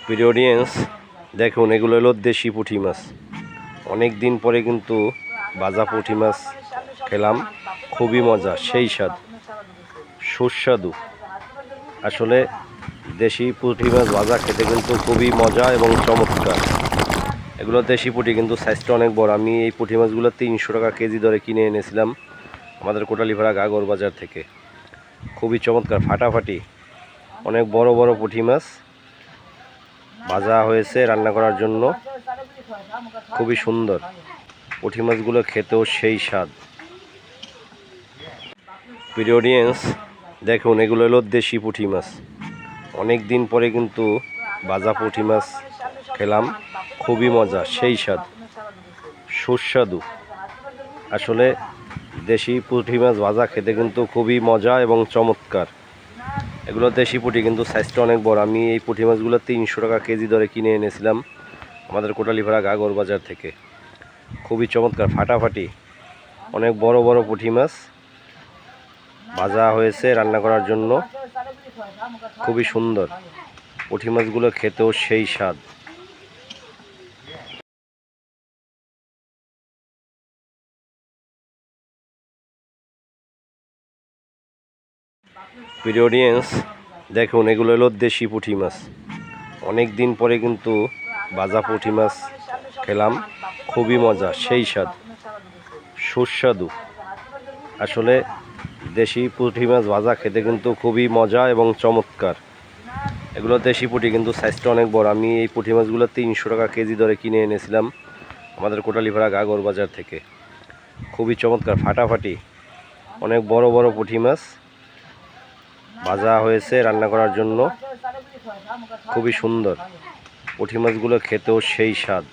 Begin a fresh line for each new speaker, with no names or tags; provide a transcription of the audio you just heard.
প্রিয় অডিয়েন্স, দেখুন এগুলো হলো দেশি পুঁটি মাছ। অনেক দিন পরে কিন্তু ভাজা পুঁটি মাছ খেলাম, খুবই মজা, সেই স্বাদ, সুস্বাদু। আসলে দেশি পুঁটি মাছ ভাজা খেতে কিন্তু খুবই মজা এবং চমৎকার। এগুলো দেশি পুঁটি, কিন্তু সাইজটা অনেক বড়। আমি এই পুঁটি মাছগুলো 300 টাকা কেজি দরে কিনে এনেছিলাম আমাদের কোটালীপাড়া গাগর বাজার থেকে। খুবই চমৎকার, ফাটাফাটি, অনেক বড় বড় পুঁটি মাছ ভাজা হয়েছে রান্না করার জন্য, খুবই সুন্দর। পুঁটি মাছগুলো খেতেও সেই স্বাদ। প্রিয় অডিয়েন্স, দেখুন এগুলো হলো দেশি পুঁটি মাছ। অনেক দিন পরে কিন্তু ভাজা পুঁটি মাছ খেলাম, খুবই মজা, সেই স্বাদ, সুস্বাদু। আসলে দেশি পুঁটি মাছ ভাজা খেতে কিন্তু খুবই মজা এবং চমৎকার। এগুলো দেশি পুঁটি, কিন্তু সাইজটা অনেক বড়। আমি এই পুঁটি মাছগুলো 300 টাকা কেজি দরে কিনে এনেছিলাম আমাদের কোটালীপাড়া গাগর বাজার থেকে। খুবই চমৎকার, ফাটাফাটি, অনেক বড় বড় পুঁটি মাছ ভাজা হয়েছে রান্না করার জন্য, খুবই সুন্দর। পুঁটি মাছগুলো খেতেও সেই স্বাদ। প্রিয় অডিয়েন্স, দেখুন এগুলো হলো দেশি পুঁটি মাছ। অনেক দিন পরে কিন্তু ভাজা পুঁটি মাছ খেলাম, খুবই মজা, সেই স্বাদ, সুস্বাদু। আসলে দেশি পুঁটি মাছ ভাজা খেতে কিন্তু খুবই মজা এবং চমৎকার। এগুলো দেশি পুঁটি, কিন্তু সাইজটা অনেক বড়। আমি এই পুঁটি মাছগুলো 300 টাকা কেজি দরে কিনে এনেছিলাম আমাদের কোটালীপাড়া গাগর বাজার থেকে। খুবই চমৎকার, ফাটাফাটি, অনেক বড় বড় পুঁটি মাছ ভাজা হয়েছে রান্না করার জন্য, খুবই সুন্দর। পুঁটি মাছগুলো খেতেও সেই স্বাদ।